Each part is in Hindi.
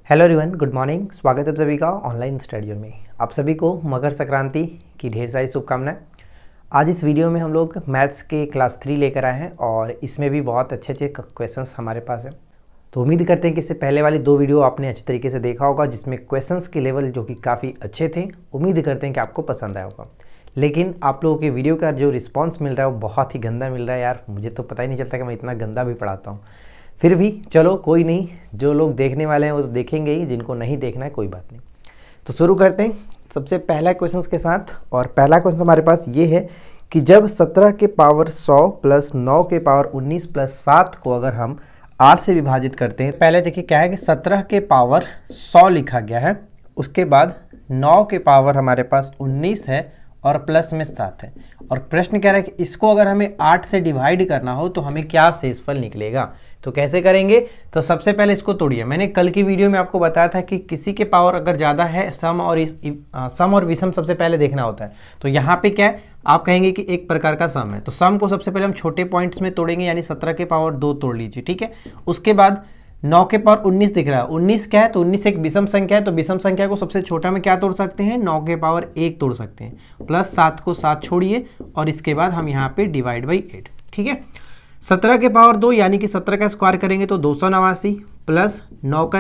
Hello everyone, good morning. स्वागत है आप सभी का ऑनलाइन स्टडी में। आप सभी को मकर संक्रांति की ढेर सारी शुभकामनाएं। आज इस वीडियो में हम लोग मैथ्स के क्लास 3 लेकर आए हैं और इसमें भी बहुत अच्छे अच्छे क्वेश्चंस हमारे पास हैं। तो उम्मीद करते हैं कि इससे पहले वाली 2 वीडियो आपने अच्छे तरीके से देखा होगा, जिसमें क्वेश्चंस के लेवल जो कि काफ़ी अच्छे थे। उम्मीद करते हैं कि आपको पसंद आया होगा। लेकिन आप लोगों के वीडियो का जो रिस्पॉन्स मिल रहा है वो बहुत ही गंदा मिल रहा है यार। मुझे तो पता ही नहीं चलता कि मैं इतना गंदा भी पढ़ाता हूँ। फिर भी चलो कोई नहीं, जो लोग देखने वाले हैं वो तो देखेंगे ही, जिनको नहीं देखना है कोई बात नहीं। तो शुरू करते हैं सबसे पहला क्वेश्चन के साथ। और पहला क्वेश्चन हमारे पास ये है कि जब 17 के पावर 100 प्लस 9 के पावर 19 प्लस 7 को अगर हम 8 से विभाजित करते हैं। पहले देखिए क्या है कि 17 के पावर 100 लिखा गया है, उसके बाद 9 के पावर हमारे पास 19 है और प्लस में 7 है। और प्रश्न कह रहा है कि इसको अगर हमें 8 से डिवाइड करना हो तो हमें क्या शेषफल निकलेगा। तो कैसे करेंगे, तो सबसे पहले इसको तोड़िए। मैंने कल की वीडियो में आपको बताया था कि किसी के पावर अगर ज़्यादा है, सम और विषम सबसे पहले देखना होता है। तो यहाँ पे क्या है, आप कहेंगे कि एक प्रकार का सम है, तो सम को सबसे पहले हम छोटे पॉइंट्स में तोड़ेंगे, यानी 17 के पावर 2 तोड़ लीजिए, ठीक है। उसके बाद 9 के पावर 19 दिख रहा है, 19 क्या है, तो 19 एक विषम संख्या है, तो विषम संख्या को सबसे छोटा में क्या तोड़ सकते हैं, 9 के पावर 1 तोड़ सकते हैं। प्लस 7 को 7 छोड़िए और इसके बाद हम यहाँ पे डिवाइड बाई 8, ठीक है। 17 के पावर 2 यानी कि 17 का स्क्वायर करेंगे तो 289, प्लस 9 का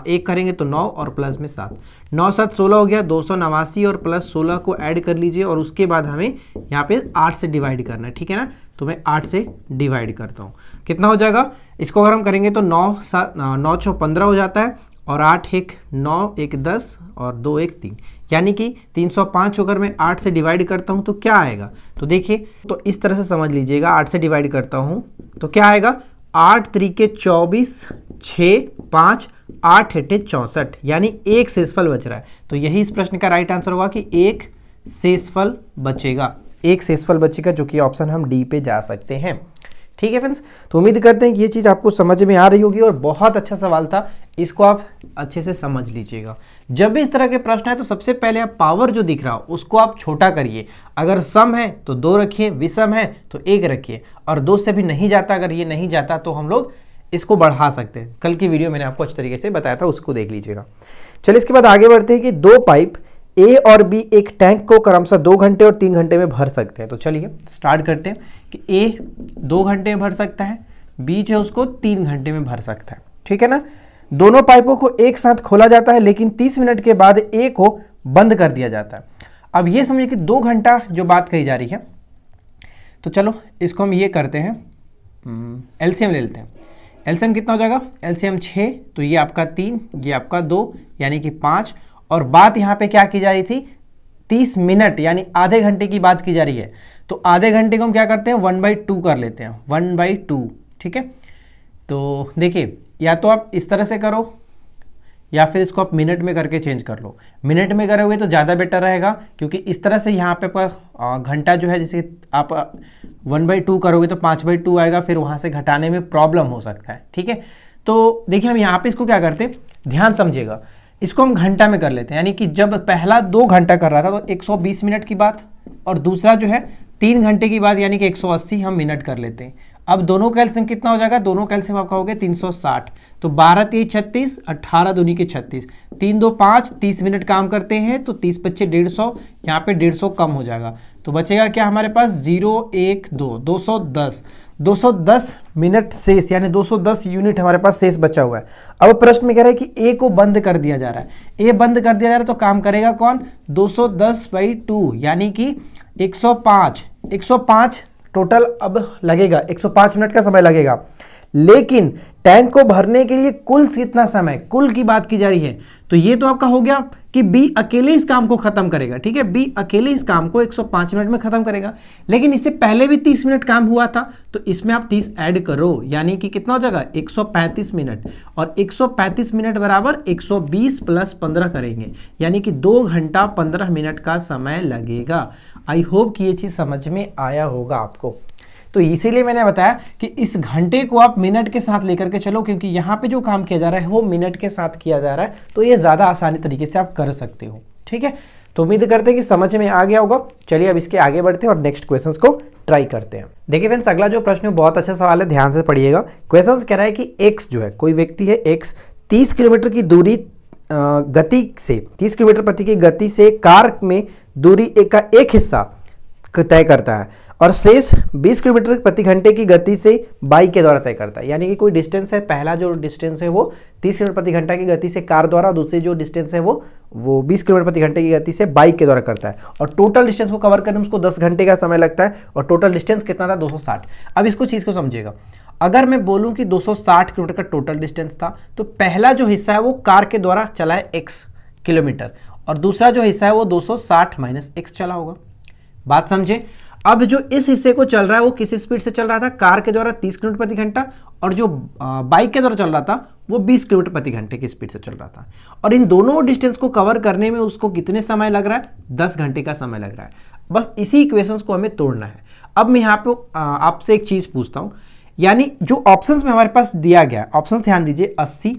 1 करेंगे तो 9 और प्लस में 7, 9 7 16 हो गया। 289 और प्लस 16 को ऐड कर लीजिए और उसके बाद हमें यहाँ पे 8 से डिवाइड करना है, ठीक है ना। तो मैं 8 से डिवाइड करता हूँ, कितना हो जाएगा। इसको अगर हम करेंगे तो 9 6 15 हो जाता है, और 8 1 9 1 10 और 2 1 3, यानी कि 305 होकर मैं 8 से डिवाइड करता हूँ तो क्या आएगा। तो देखिए, तो इस तरह से समझ लीजिएगा, 8 से डिवाइड करता हूँ तो क्या आएगा, 8 3 24 6 5 8 8 64, यानी एक शेषफल बच रहा है। तो यही इस प्रश्न का राइट आंसर होगा कि एक शेषफल बचेगा, एक शेषफल बचेगा, जो कि ऑप्शन हम डी पे जा सकते हैं, ठीक है फ्रेंड्स। तो उम्मीद करते हैं कि ये चीज़ आपको समझ में आ रही होगी और बहुत अच्छा सवाल था, इसको आप अच्छे से समझ लीजिएगा। जब भी इस तरह के प्रश्न है तो सबसे पहले आप पावर जो दिख रहा हो उसको आप छोटा करिए। अगर सम है तो 2 रखिए, विषम है तो 1 रखिए, और 2 से भी नहीं जाता, अगर ये नहीं जाता तो हम लोग इसको बढ़ा सकते हैं। कल की वीडियो मैंने आपको अच्छे तरीके से बताया था, उसको देख लीजिएगा। चलिए इसके बाद आगे बढ़ते हैं कि 2 पाइप ए और बी एक टैंक को क्रमशः 2 घंटे और 3 घंटे में भर सकते हैं। तो चलिए स्टार्ट करते हैं कि ए 2 घंटे में भर सकता है, बी जो है उसको 3 घंटे में भर सकता है, ठीक है ना। दोनों पाइपों को एक साथ खोला जाता है, लेकिन 30 मिनट के बाद ए को बंद कर दिया जाता है। अब ये समझिए कि 2 घंटा जो बात कही जा रही है, तो चलो इसको हम ये करते हैं, एलसीएम ले लेते हैं। एलसीएम कितना हो जाएगा, एलसीएम 6, तो ये आपका 3, ये आपका 2, यानी कि 5। और बात यहाँ पे क्या की जा रही थी, 30 मिनट यानी आधे घंटे की बात की जा रही है। तो आधे घंटे को हम क्या करते हैं, 1/2 कर लेते हैं, 1/2, ठीक है। तो देखिए, या तो आप इस तरह से करो या फिर इसको आप मिनट में करके चेंज कर लो। मिनट में करोगे तो ज़्यादा बेटर रहेगा, क्योंकि इस तरह से यहाँ पे आपका घंटा जो है, जैसे आप 1/2 करोगे तो 5/2 आएगा, फिर वहाँ से घटाने में प्रॉब्लम हो सकता है, ठीक है। तो देखिए हम यहाँ पे इसको क्या करते हैं, ध्यान समझिएगा, इसको हम घंटा में कर लेते हैं। यानी कि जब पहला 2 घंटा कर रहा था तो 120 मिनट की बात, और दूसरा जो है 3 घंटे की बात, यानी कि 180 हम मिनट कर लेते हैं। अब दोनों का एलसीएम कितना हो जाएगा, दोनों का एलसीएम आपका हो गया 360। तो 12 3 36, 18 दूनी के 36, 3 2 5, 30 मिनट काम करते हैं, तो 30 25 150, यहाँ पे 150 कम हो जाएगा। तो बचेगा क्या हमारे पास, 0 1 2 210, 210 मिनट शेष, यानी 210 यूनिट हमारे पास शेष बचा हुआ है। अब प्रश्न में कह रहा है कि ए को बंद कर दिया जा रहा है। ए बंद कर दिया जा रहा है तो काम करेगा कौन, 210/2, यानी कि 105 टोटल अब लगेगा, 105 मिनट का समय लगेगा। लेकिन टैंक को भरने के लिए कुल कितना समय, कुल की बात की जा रही है। तो ये तो आपका हो गया कि बी अकेले इस काम को खत्म करेगा, ठीक है। बी अकेले इस काम को 105 मिनट में खत्म करेगा, लेकिन इससे पहले भी 30 मिनट काम हुआ था, तो इसमें आप 30 ऐड करो, यानी कि कितना हो जाएगा, 135 मिनट। और 135 मिनट बराबर 120 प्लस 15 करेंगे, यानी कि 2 घंटा 15 मिनट का समय लगेगा। आई होप कि ये चीज़ समझ में आया होगा आपको। तो इसीलिए मैंने बताया कि इस घंटे को आप मिनट के साथ लेकर के चलो, क्योंकि यहाँ पे जो काम किया जा रहा है वो मिनट के साथ किया जा रहा है, तो ये ज़्यादा आसानी तरीके से आप कर सकते हो, ठीक है। तो उम्मीद करते हैं कि समझ में आ गया होगा। चलिए अब इसके आगे बढ़ते हैं और नेक्स्ट क्वेश्चंस को ट्राई करते हैं। देखिए फ्रेंड्स, अगला जो प्रश्न है बहुत अच्छा सवाल है, ध्यान से पढ़िएगा। क्वेश्चंस कह रहा है कि एक्स जो है, कोई व्यक्ति है एक्स 30 किलोमीटर की दूरी गति से 30 किलोमीटर प्रति की गति से कार में दूरी का एक हिस्सा तय करता है और शेष 20 किलोमीटर प्रति घंटे की गति से बाइक के द्वारा तय करता है। यानी कि कोई डिस्टेंस है, पहला जो डिस्टेंस है वो 30 किलोमीटर प्रति घंटा की गति से कार द्वारा, और दूसरी जो डिस्टेंस है वो 20 किलोमीटर प्रति घंटे की गति से बाइक के द्वारा करता है। और टोटल डिस्टेंस को कवर करने में उसको 10 घंटे का समय लगता है। और टोटल डिस्टेंस कितना था? 260। अब इसको चीज़ को समझिएगा, अगर मैं बोलूँ कि 260 किलोमीटर का टोटल डिस्टेंस था तो पहला जो हिस्सा है वो कार के द्वारा चला है x किलोमीटर, और दूसरा जो हिस्सा है वो 260 - x चला होगा। बात समझे? अब जो इस हिस्से को चल रहा है वो किस स्पीड से चल रहा था? कार के द्वारा 30 किलोमीटर प्रति घंटा, और जो बाइक के द्वारा चल रहा था वो 20 किलोमीटर प्रति घंटे की स्पीड से चल रहा था। और इन दोनों डिस्टेंस को कवर करने में उसको कितने समय लग रहा है? 10 घंटे का समय लग रहा है। बस इसी इक्वेशंस को हमें तोड़ना है। अब मैं यहाँ पे आपसे एक चीज़ पूछता हूँ, यानी जो ऑप्शंस में हमारे पास दिया गया, ऑप्शंस ध्यान दीजिए, 80,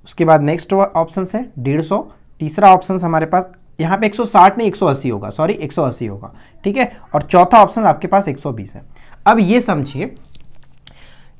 उसके बाद नेक्स्ट ऑप्शन है 150, तीसरा ऑप्शन हमारे पास यहाँ पे 160 नहीं 180 होगा, सॉरी 180 होगा, ठीक है, और चौथा ऑप्शन आपके पास 120 है। अब ये समझिए,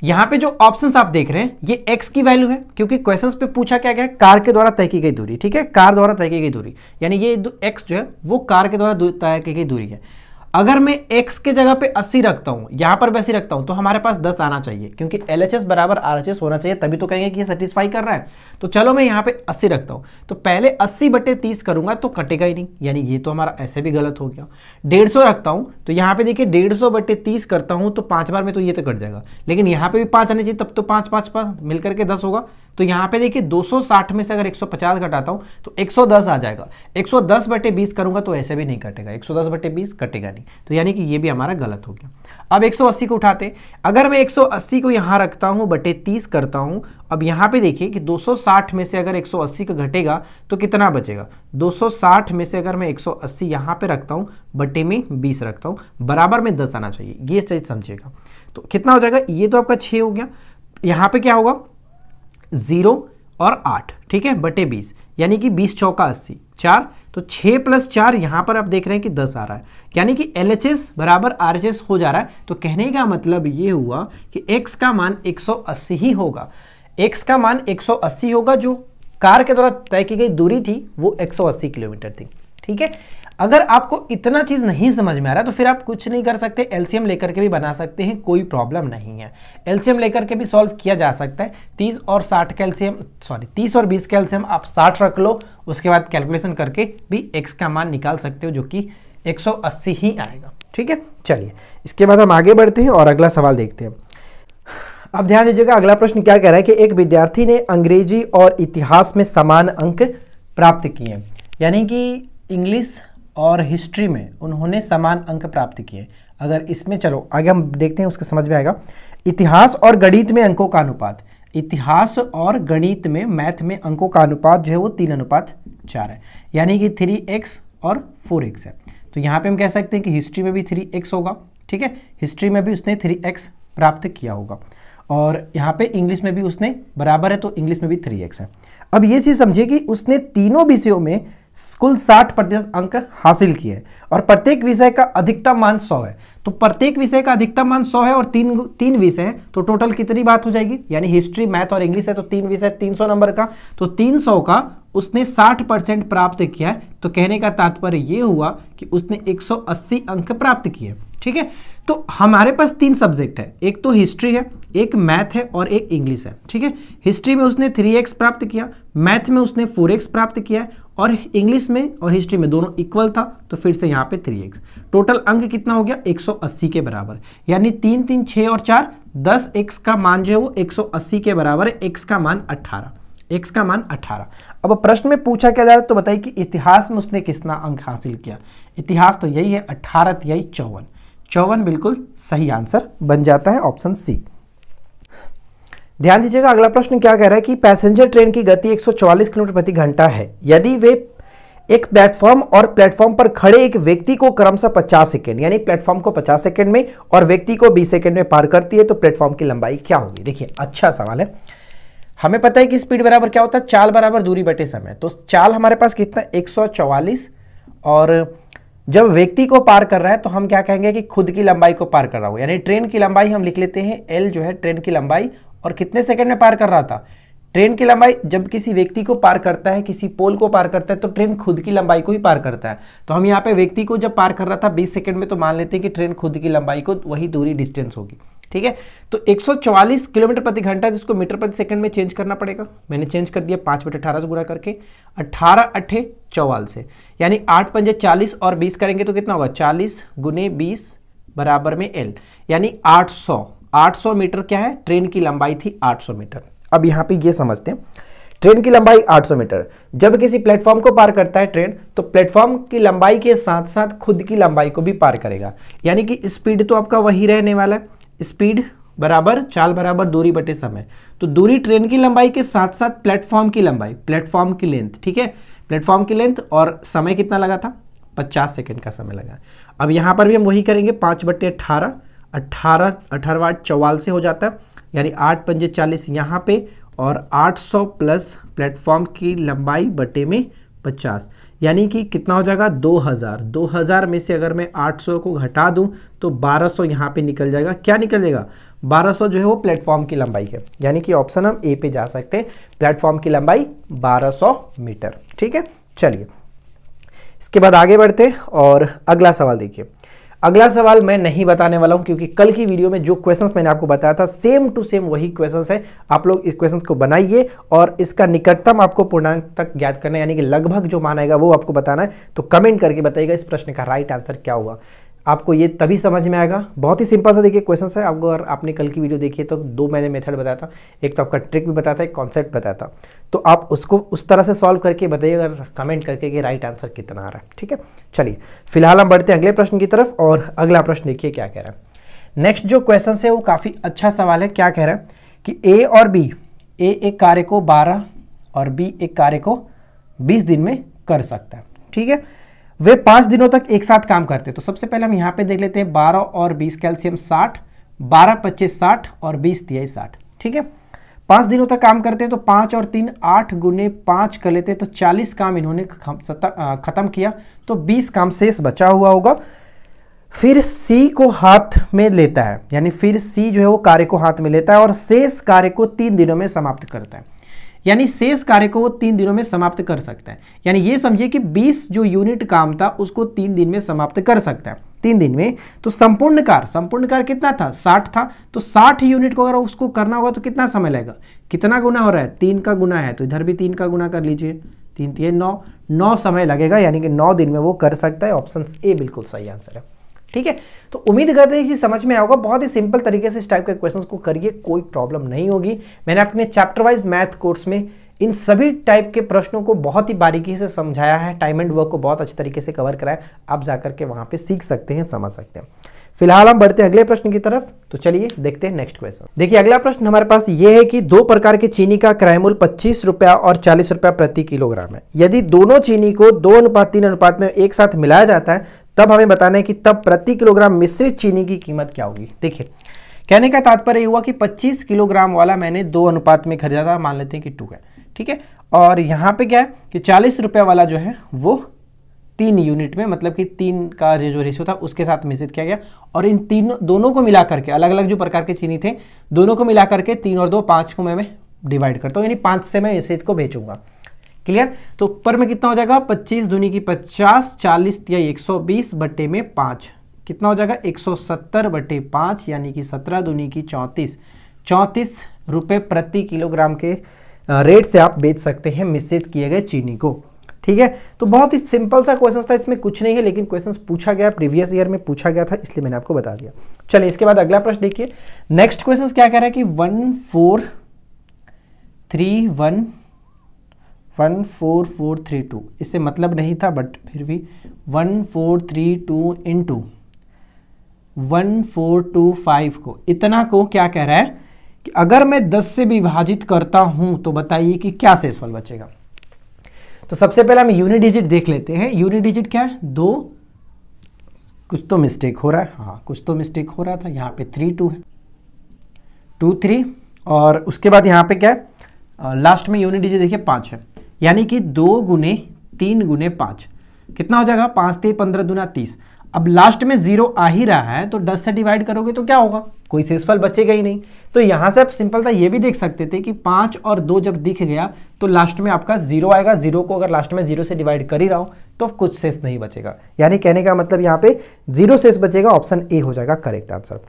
यहाँ पे जो ऑप्शंस आप देख रहे हैं ये x की वैल्यू है, क्योंकि क्वेश्चंस पे पूछा क्या गया है? कार के द्वारा तय की गई दूरी, ठीक है, कार द्वारा तय की गई दूरी, यानी ये x जो है वो कार के द्वारा तय की गई दूरी है। अगर मैं x के जगह पे 80 रखता हूं, यहां पर भी 80 रखता हूं, तो हमारे पास 10 आना चाहिए, क्योंकि LHS बराबर RHS होना चाहिए, तभी तो कहेंगे कि ये सेटिस्फाई कर रहा है। तो चलो मैं यहां पे 80 रखता हूं, तो पहले 80/30 करूंगा तो कटेगा ही नहीं, यानी ये तो हमारा ऐसे भी गलत हो गया। 150 रखता हूं, तो यहां पे देखिए 150/30 करता हूं तो 5 बार में तो ये तो कट जाएगा, लेकिन यहां पे भी 5 आने चाहिए, तब तो 5 5 5 मिलकर के 10 होगा। तो यहाँ पे देखिए 260 में से अगर 150 घटाता हूँ तो 110 आ जाएगा। 110/20 करूंगा तो ऐसे भी नहीं कटेगा, 110/20 कटेगा नहीं, तो यानी कि ये भी हमारा गलत हो गया। अब 180 को उठाते, अगर मैं 180 को यहाँ रखता हूँ बटे 30 करता हूँ, अब यहाँ पे देखिए कि 260 में से अगर 180 का घटेगा तो कितना बचेगा? 260 में से अगर मैं 180 यहाँ पे रखता हूँ बटे में 20 रखता हूँ, बराबर में 10 आना चाहिए, ये चीज समझिएगा। तो कितना हो जाएगा? ये तो आपका 6 हो गया, यहाँ पे क्या होगा? 0 और 8, ठीक है, बटे 20, यानी कि 20 चौका 80, 4, तो 6 + 4 यहाँ पर आप देख रहे हैं कि 10 आ रहा है, यानी कि LHS बराबर RHS हो जा रहा है। तो कहने का मतलब ये हुआ कि x का मान 180 ही होगा, x का मान 180 होगा, जो कार के द्वारा तय की गई दूरी थी वो 180 किलोमीटर थी, ठीक है। अगर आपको इतना चीज़ नहीं समझ में आ रहा तो फिर आप कुछ नहीं कर सकते, LCM लेकर के भी बना सकते हैं, कोई प्रॉब्लम नहीं है। LCM लेकर के भी सॉल्व किया जा सकता है। 30 और 60 का LCM, सॉरी 30 और 20 का LCM आप 60 रख लो, उसके बाद कैलकुलेशन करके भी x का मान निकाल सकते हो, जो कि 180 ही आएगा, ठीक है। चलिए इसके बाद हम आगे बढ़ते हैं और अगला सवाल देखते हैं। अब ध्यान दीजिएगा, अगला प्रश्न क्या कह रहा है कि एक विद्यार्थी ने अंग्रेजी और इतिहास में समान अंक प्राप्त किए, यानी कि इंग्लिश और हिस्ट्री में उन्होंने समान अंक प्राप्त किए। अगर इसमें चलो आगे हम देखते हैं, उसके समझ में आएगा। इतिहास और गणित में अंकों का अनुपात, इतिहास और गणित में मैथ में अंकों का अनुपात जो है वो 3:4 है, यानी कि 3x और 4x है। तो यहाँ पे हम कह सकते हैं कि हिस्ट्री में भी 3x होगा, ठीक है, हिस्ट्री में भी उसने 3x प्राप्त किया होगा, और यहाँ पे इंग्लिश में भी उसने बराबर है, तो इंग्लिश में भी 3x है। अब ये चीज़ समझिए कि उसने तीनों विषयों में कुल 60% अंक हासिल किए और प्रत्येक विषय का अधिकतम मान 100 है। तो प्रत्येक विषय का अधिकतम मान 100 है और तीन विषय हैं, तो टोटल कितनी बात हो जाएगी? यानी हिस्ट्री, मैथ और इंग्लिश है, तो 3 विषय 300 नंबर का, तो 300 का उसने 60% प्राप्त किया है। तो कहने का तात्पर्य ये हुआ कि उसने 180 अंक प्राप्त किए, ठीक है। तो हमारे पास 3 सब्जेक्ट है, एक तो हिस्ट्री है, एक मैथ है और एक इंग्लिश है, ठीक है। हिस्ट्री में उसने 3x प्राप्त किया, मैथ में उसने 4x प्राप्त किया, और इंग्लिश में और हिस्ट्री में दोनों इक्वल था, तो फिर से यहाँ पे 3x। टोटल अंक कितना हो गया? 180 के बराबर, यानी 3 3 6 और 4 10, x का मान जो है वो 180 के बराबर है, x का मान 18, x का मान 18। अब प्रश्न में पूछा क्या जा रहा है, तो बताइए कि इतिहास में उसने कितना अंक हासिल किया। इतिहास तो यही है 18 यही 54, 54 बिल्कुल सही आंसर बन जाता है, ऑप्शन सी। ध्यान दीजिएगा, अगला प्रश्न क्या कह रहा है कि पैसेंजर ट्रेन की गति 144 किलोमीटर प्रति घंटा है, यदि वे एक प्लेटफॉर्म और प्लेटफॉर्म पर खड़े एक व्यक्ति को क्रमशः 50 सेकंड, यानी प्लेटफॉर्म को 50 सेकंड में और व्यक्ति को 20 सेकंड में पार करती है, तो प्लेटफॉर्म की लंबाई क्या होगी? देखिए अच्छा सवाल है। हमें पता है कि स्पीड बराबर क्या होता है? चाल बराबर दूरी बटे समय। तो चाल हमारे पास कितना? 144, और जब व्यक्ति को पार कर रहा है तो हम क्या कहेंगे कि खुद की लंबाई को पार कर रहा हो, यानी ट्रेन की लंबाई हम लिख लेते हैं L जो है ट्रेन की लंबाई, और कितने सेकंड में पार कर रहा था? ट्रेन की लंबाई जब किसी व्यक्ति को पार करता है, किसी पोल को पार करता है, तो ट्रेन खुद की लंबाई को ही पार करता है। तो हम यहाँ पे व्यक्ति को जब पार कर रहा था 20 सेकंड में, तो मान लेते हैं कि ट्रेन खुद की लंबाई को वही दूरी डिस्टेंस होगी। ठीक है, तो 144 किलोमीटर प्रति घंटा जिसको मीटर प्रति सेकंड में चेंज करना पड़ेगा। मैंने चेंज कर दिया 5/18 से गुणा करके 18 8 44 से, यानी 8 पंजे 40 और 20 करेंगे तो कितना होगा 40 गुने 20 बराबर में L, यानी 800 मीटर क्या है, ट्रेन की लंबाई थी 800 मीटर। अब यहाँ पे ये समझते हैं, ट्रेन की लंबाई 800 मीटर, जब किसी प्लेटफॉर्म को पार करता है ट्रेन, तो प्लेटफॉर्म की लंबाई के साथ साथ खुद की लंबाई को भी पार करेगा, यानी कि स्पीड तो आपका वही रहने वाला है, स्पीड बराबर चाल बराबर दूरी बटे समय। तो दूरी ट्रेन की लंबाई के साथ साथ प्लेटफॉर्म की लंबाई, प्लेटफॉर्म की लेंथ, ठीक है, प्लेटफॉर्म की लेंथ, और समय कितना लगा था 50 सेकंड का समय लगा। अब यहाँ पर भी हम वही करेंगे 5/18, 18 44 से हो जाता है, यानी 8 पंजे 40 यहाँ पे, और 800 प्लस प्लेटफॉर्म की लंबाई बटे में 50, यानी कि कितना हो जाएगा 2000। 2000 में से अगर मैं 800 को घटा दूं तो 1200 यहाँ पे निकल जाएगा। क्या निकल जाएगा 1200 जो है वो प्लेटफॉर्म की लंबाई है, यानी कि ऑप्शन हम ए पे जा सकते हैं, प्लेटफॉर्म की लंबाई 1200 मीटर। ठीक है, चलिए इसके बाद आगे बढ़ते हैं और अगला सवाल देखिए। अगला सवाल मैं नहीं बताने वाला हूं, क्योंकि कल की वीडियो में जो क्वेश्चंस मैंने आपको बताया था सेम टू सेम वही क्वेश्चंस है। आप लोग इस क्वेश्चंस को बनाइए और इसका निकटतम आपको पूर्णांक तक ज्ञात करना है, यानी कि लगभग जो मान आएगा वो आपको बताना है। तो कमेंट करके बताइएगा इस प्रश्न का राइट आंसर क्या होगा, आपको ये तभी समझ में आएगा। बहुत ही सिंपल सा देखिए क्वेश्चन है। आपको अगर आपने कल की वीडियो देखी है तो 2 मैंने मेथड बताया था, एक तो आपका ट्रिक भी बताया था, एक कॉन्सेप्ट बताया था, तो आप उसको उस तरह से सॉल्व करके बताइएगा कमेंट करके कि राइट आंसर कितना आ रहा है। ठीक है, चलिए फिलहाल हम बढ़ते हैं अगले प्रश्न की तरफ, और अगला प्रश्न देखिए क्या कह रहा है। नेक्स्ट जो क्वेश्चन है वो काफ़ी अच्छा सवाल है। क्या कह रहा है कि ए और बी, ए एक कार्य को 12 और बी एक कार्य को 20 दिन में कर सकता है। ठीक है, वे 5 दिनों तक एक साथ काम करते हैं। तो सबसे पहले हम यहाँ पे देख लेते हैं 12 और 20 कैल्शियम 60, 12 25 60 और 20 23 60। ठीक है, 5 दिनों तक काम करते हैं, तो 5 और 3 8 गुने 5 कर लेते हैं, तो 40 काम इन्होंने खत्म किया, तो 20 काम शेष बचा हुआ होगा। फिर सी को हाथ में लेता है, यानी फिर सी जो है वो कार्य को हाथ में लेता है और शेष कार्य को 3 दिनों में समाप्त करता है, यानी शेष कार्य को वो 3 दिनों में समाप्त कर सकता है। यानी ये समझिए कि 20 जो यूनिट काम था उसको 3 दिन में समाप्त कर सकता है, 3 दिन में। तो संपूर्ण कार्य कितना था 60 था, तो 60 यूनिट को अगर उसको करना होगा तो कितना समय लगेगा, कितना गुना हो रहा है 3 का गुना है, तो इधर भी 3 का गुना कर लीजिए, 3 3 9 समय लगेगा, यानी कि 9 दिन में वो कर सकता है। ऑप्शन ए बिल्कुल सही आंसर है। ठीक है, तो उम्मीद करते हैं कि समझ में आएगा। बहुत ही सिंपल तरीके से इस टाइप के क्वेश्चंस को करिए, कोई प्रॉब्लम नहीं होगी। मैंने अपने चैप्टर वाइज मैथ कोर्स में इन सभी टाइप के प्रश्नों को बहुत ही बारीकी से समझाया है, टाइम एंड वर्क को बहुत अच्छी तरीके से कवर कराया। आप जाकर के वहां पे सीख सकते हैं, समझ सकते हैं। फिलहाल हम बढ़ते हैं अगले प्रश्न की तरफ, तो चलिए देखते हैं नेक्स्ट क्वेश्चन। देखिए अगला प्रश्न हमारे पास ये है कि 2 प्रकार की चीनी का क्रय मूल्य 25 रुपया और 40 रुपया प्रति किलोग्राम है। यदि दोनों चीनी को 2:3 अनुपात में एक साथ मिलाया जाता है, तब हमें बताना है कि तब प्रति किलोग्राम मिश्रित चीनी की कीमत क्या होगी। देखिए कहने का तात्पर्य हुआ कि 25 किलोग्राम वाला मैंने 2 अनुपात में खरीदा था, मान लेते हैं कि 2 है। ठीक है, और यहाँ पे क्या है कि 40 रुपये वाला जो है वो 3 यूनिट में, मतलब कि 3 का जो रेशियो था उसके साथ मिश्रित किया गया, और इन दोनों को मिला करके अलग अलग जो प्रकार के चीनी थे दोनों को मिला करके 3 और 2 5 को मैं डिवाइड करता हूँ, यानी 5 से मैं मिश्रित को बेचूंगा। क्लियर, तो ऊपर में कितना हो जाएगा 25 दूनी की 50, 40 या 120 बटे में 5 कितना हो जाएगा 170 बटे 5, यानी कि 17 दूनी की 34 रुपये प्रति किलोग्राम के रेट से आप बेच सकते हैं मिश्रित किए गए चीनी को। ठीक है, तो बहुत ही सिंपल सा क्वेश्चन था, इसमें कुछ नहीं है, लेकिन क्वेश्चन पूछा गया प्रीवियस ईयर में पूछा गया था, इसलिए मैंने आपको बता दिया। चलिए इसके बाद अगला प्रश्न देखिए। नेक्स्ट क्वेश्चन क्या कह रहा है कि 14332, इससे मतलब नहीं था बट फिर भी 1432 इंटू 1425 को, इतना को क्या कह रहा है कि अगर मैं 10 से विभाजित करता हूं तो बताइए कि क्या शेषफल बचेगा। तो सबसे पहले हम यूनिट डिजिट देख लेते हैं। यूनिट डिजिट क्या है 2, कुछ तो मिस्टेक हो रहा है, हाँ कुछ तो मिस्टेक हो रहा था, यहाँ पे 3 2 है, 2 3, और उसके बाद यहाँ पे क्या है लास्ट में यूनिट डिजिट देखिए 5 है, यानी कि 2 गुने 3 गुने 5 कितना हो जाएगा 5 3 15 दूना 30। अब लास्ट में 0 आ ही रहा है तो 10 से डिवाइड करोगे तो क्या होगा, कोई शेषफल बचेगा ही नहीं। तो यहां से आप सिंपल था ये भी देख सकते थे कि 5 और 2 जब दिख गया तो लास्ट में आपका 0 आएगा। 0 को अगर लास्ट में 0 से डिवाइड कर ही रहा हूं तो कुछ शेष नहीं बचेगा, यानी कहने का मतलब यहाँ पे 0 शेष बचेगा। ऑप्शन ए हो जाएगा करेक्ट आंसर।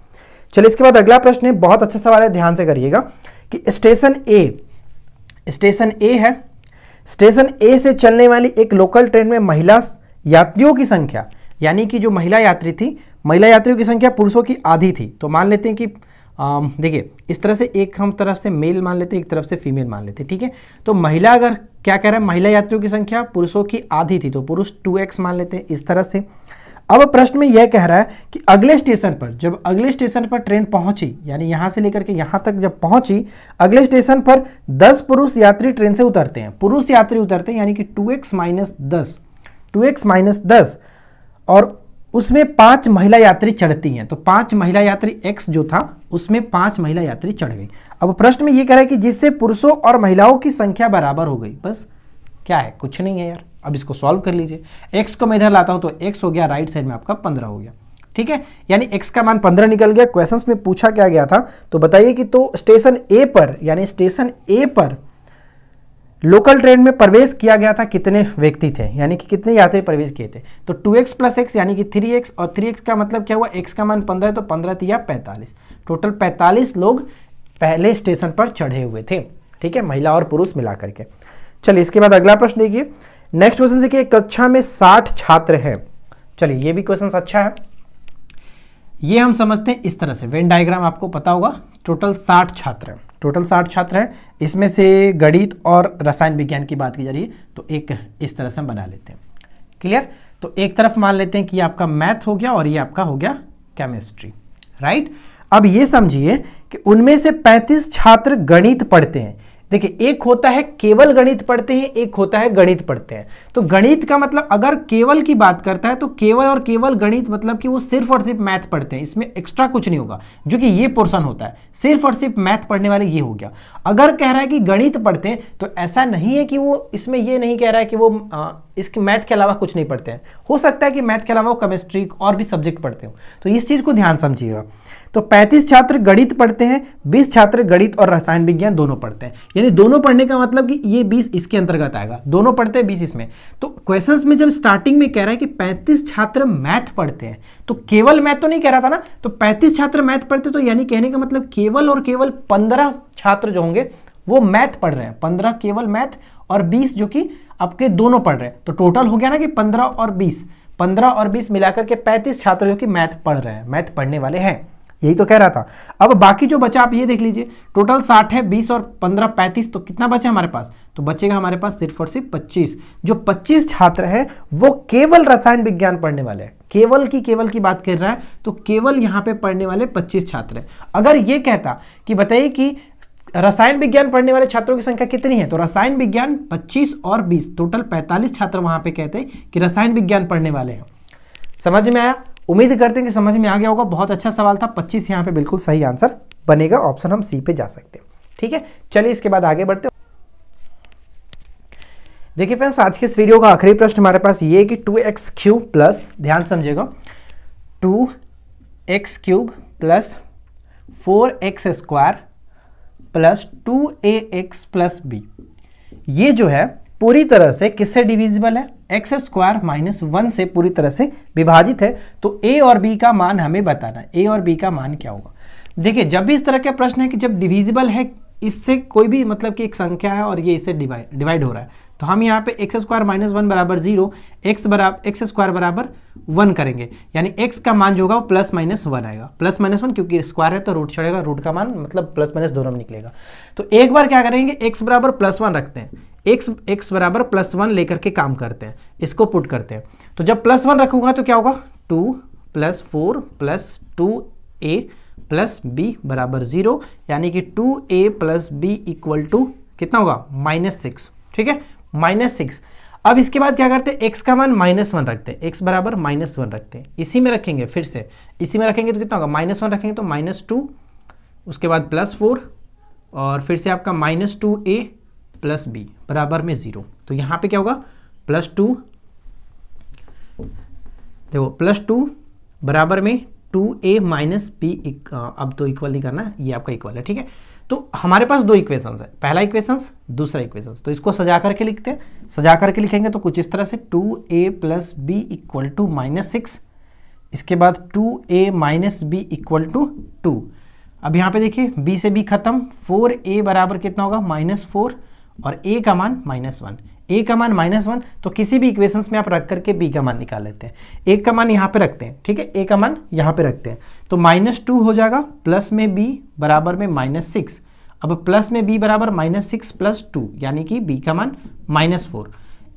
चलिए इसके बाद अगला प्रश्न है, बहुत अच्छा सवाल है, ध्यान से करिएगा कि स्टेशन ए है, स्टेशन ए से चलने वाली एक लोकल ट्रेन में महिला यात्रियों की संख्या, यानी कि जो महिला यात्री थी, महिला यात्रियों की संख्या पुरुषों की आधी थी। तो मान लेते हैं कि देखिए इस तरह से एक हम तरफ से मेल मान लेते हैं, एक तरफ से फीमेल मान लेते हैं, ठीक है। तो महिला अगर क्या कह रहा है, महिला यात्रियों की संख्या पुरुषों की आधी थी तो पुरुष 2x मान लेते हैं इस तरह से। अब प्रश्न में यह कह रहा है कि अगले स्टेशन पर, जब अगले स्टेशन पर ट्रेन पहुंची, यानी यहां से लेकर के यहां तक जब पहुंची, अगले स्टेशन पर 10 पुरुष यात्री ट्रेन से उतरते हैं, पुरुष यात्री उतरते हैं, यानी कि 2x माइनस 10 और उसमें 5 महिला यात्री चढ़ती हैं। तो 5 महिला यात्री x जो था उसमें 5 महिला यात्री चढ़ गई। अब प्रश्न में यह कह रहा है कि जिससे पुरुषों और महिलाओं की संख्या बराबर हो गई। बस क्या है, कुछ नहीं है यार। अब इसको सॉल्व कर लीजिए। x को मैं इधर लाता हूं तो x हो गया, राइट साइड में आपका 15 हो गया, ठीक है, यानी x का मान 15 निकल गया। क्वेश्चंस में पूछा क्या गया था, तो बताइए कि तो स्टेशन ए पर, यानी स्टेशन ए पर लोकल ट्रेन में प्रवेश किया गया था कितने व्यक्ति थे, यानी कि कितने यात्री प्रवेश किए थे। तो 2x प्लस x यानी कि 3x, और 3x का मतलब क्या हुआ, x का मान 15 है तो 15 तिया 45, टोटल 45 लोग पहले स्टेशन पर चढ़े हुए थे, ठीक है, महिला और पुरुष मिला करके। चलिए इसके बाद अगला प्रश्न देखिए, नेक्स्ट क्वेश्चन देखिए, कक्षा में 60 छात्र हैं। चलिए ये भी क्वेश्चन अच्छा है, ये हम समझते हैं इस तरह से, वेन डायग्राम आपको पता होगा। टोटल 60 छात्र हैं, टोटल 60 छात्र हैं, इसमें से गणित और रसायन विज्ञान की बात की जा रही है तो एक इस तरह से हम बना लेते हैं, क्लियर। तो एक तरफ मान लेते हैं कि आपका मैथ हो गया और ये आपका हो गया केमिस्ट्री, राइट। अब ये समझिए कि उनमें से 35 छात्र गणित पढ़ते हैं। देखिए एक होता है केवल गणित पढ़ते हैं, एक होता है गणित पढ़ते हैं। तो गणित का मतलब अगर केवल की बात करता है तो केवल और केवल गणित मतलब कि वो सिर्फ और सिर्फ मैथ पढ़ते हैं, इसमें एक्स्ट्रा कुछ नहीं होगा, जो कि ये पोर्शन होता है, सिर्फ और सिर्फ मैथ पढ़ने वाले ये हो गया। अगर कह रहा है कि गणित पढ़ते हैं तो ऐसा नहीं है कि वो इसमें ये नहीं कह रहा है कि वो इसके मैथ के अलावा कुछ नहीं पढ़ते हैं, हो सकता है कि मैथ के अलावा वो केमिस्ट्री और भी सब्जेक्ट पढ़ते हो, तो इस चीज को ध्यान समझिएगा। तो 35 छात्र गणित पढ़ते हैं, 20 छात्र गणित और रसायन विज्ञान दोनों पढ़ते हैं, यानी दोनों पढ़ने का मतलब कि ये 20 इसके अंतर्गत आएगा, दोनों पढ़ते हैं 20 इसमें। तो क्वेश्चंस में जब स्टार्टिंग में कह रहा है कि 35 छात्र मैथ पढ़ते हैं, तो केवल मैथ तो नहीं कह रहा था ना, तो 35 छात्र मैथ पढ़ते, तो यानी कहने का मतलब केवल और केवल 15 छात्र जो होंगे वो मैथ पढ़ रहे हैं, 15 केवल मैथ और 20 जो कि आपके दोनों पढ़ रहे हैं। तो टोटल हो गया ना कि 15 और 20 मिलाकर के 35 छात्र जो कि मैथ पढ़ रहे हैं, मैथ पढ़ने वाले हैं, यही तो कह रहा था। अब बाकी जो बचा आप ये देख लीजिए, टोटल 60 है, 20 और 15 35, तो कितना बचा हमारे पास, तो बचेगा हमारे पास सिर्फ और सिर्फ 25। जो 25 छात्र हैं वो केवल रसायन विज्ञान पढ़ने वाले हैं, केवल की बात कर रहा है, तो केवल यहाँ पे पढ़ने वाले 25 छात्र हैं। अगर ये कहता कि बताइए कि रसायन विज्ञान पढ़ने वाले छात्रों की संख्या कितनी है, तो रसायन विज्ञान 25 और 20 टोटल 45 छात्र वहां पे कहते हैं कि रसायन विज्ञान पढ़ने वाले हैं। समझ में आया, उम्मीद करते हैं कि समझ में आ गया होगा। बहुत अच्छा सवाल था, 25 यहाँ पे बिल्कुल सही आंसर बनेगा, ऑप्शन हम सी पे जा सकते हैं, ठीक है। चलिए इसके बाद आगे बढ़ते हैं। देखिए फ्रेंड्स, आज के इस वीडियो का आखिरी प्रश्न हमारे पास ये है कि 2x क्यूब प्लस, ध्यान समझिएगा, 2x cube plus 4x square plus 2ax plus b, ये जो है पूरी तरह से किससे डिविजिबल है, एक्स स्क्वायर माइनस 1 से पूरी तरह से विभाजित है। तो a और b का मान हमें बताना है, a और b का मान क्या होगा। देखिए जब भी इस तरह का प्रश्न है कि जब डिविजिबल है, इससे कोई भी मतलब कि एक संख्या है और ये इससे डिवाइड हो रहा है, तो हम यहाँ पे एक्स स्क्वायर माइनस 1 बराबर 0, एक्स स्क्वायर बराबर 1 करेंगे, यानी x का मान जो होगा वो प्लस माइनस 1 आएगा, प्लस माइनस 1 क्योंकि स्क्वायर है तो रूट चढ़ेगा, रूट का मान मतलब प्लस माइनस दोनों में निकलेगा। तो एक बार क्या करेंगे, x बराबर प्लस 1 रखते हैं, x बराबर प्लस 1 लेकर के काम करते हैं, इसको पुट करते हैं। तो जब प्लस 1 रखूंगा तो क्या होगा, 2 plus 4 plus 2a plus b बराबर 0, यानी कि 2a plus b equal to कितना होगा, -6, ठीक है, -6। अब इसके बाद क्या करते हैं, x का मान -1 रखते हैं, x बराबर -1 रखते हैं, इसी में रखेंगे, फिर से इसी में रखेंगे तो कितना होगा, -1 रखेंगे तो -2, उसके बाद +4 और फिर से आपका -2a प्लस b बराबर में 0। तो यहाँ पे क्या होगा, +2 देखो +2 बराबर में 2a माइनस बी, अब तो इक्वल नहीं करना, ये आपका इक्वल है, ठीक है। तो हमारे पास दो इक्वेशंस है, पहला इक्वेशंस, दूसरा इक्वेशंस। तो इसको सजा करके लिखते हैं। सजा करके लिखेंगे तो कुछ इस तरह से 2a plus B equal to -6, इसके बाद 2a minus B equal to 2। अब यहाँ पे देखिए b से b खत्म, 4a बराबर कितना होगा -4 और a का मान -1। a का मान -1 तो किसी भी इक्वेशंस में आप रख करके b का मान निकाल लेते हैं। a का मान यहाँ पे रखते हैं, ठीक है, a का मान यहाँ पे रखते हैं तो -2 हो जाएगा, प्लस में b बराबर में -6। अब प्लस में b बराबर -6 प्लस 2 यानी कि b का मान -4,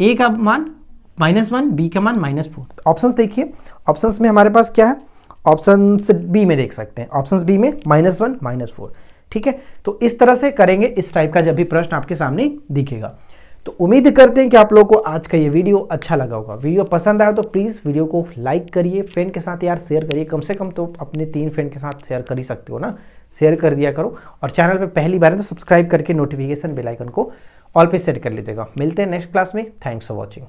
a का मान -1, b का मान -4। ऑप्शंस देखिए, ऑप्शंस में हमारे पास क्या है, ऑप्शंस बी में देख सकते हैं, ऑप्शंस बी में -1 -4, ठीक है। तो इस तरह से करेंगे इस टाइप का जब भी प्रश्न आपके सामने दिखेगा। तो उम्मीद करते हैं कि आप लोगों को आज का ये वीडियो अच्छा लगा होगा। वीडियो पसंद आया तो प्लीज़ वीडियो को लाइक करिए, फ्रेंड के साथ यार शेयर करिए, कम से कम तो अपने 3 फ्रेंड के साथ शेयर कर ही सकते हो ना, शेयर कर दिया करो। और चैनल पे पहली बार है तो सब्सक्राइब करके नोटिफिकेशन बेल आइकन को ऑल पे सेट कर लीजिएगा। मिलते हैं नेक्स्ट क्लास में, थैंक्स फॉर वॉचिंग।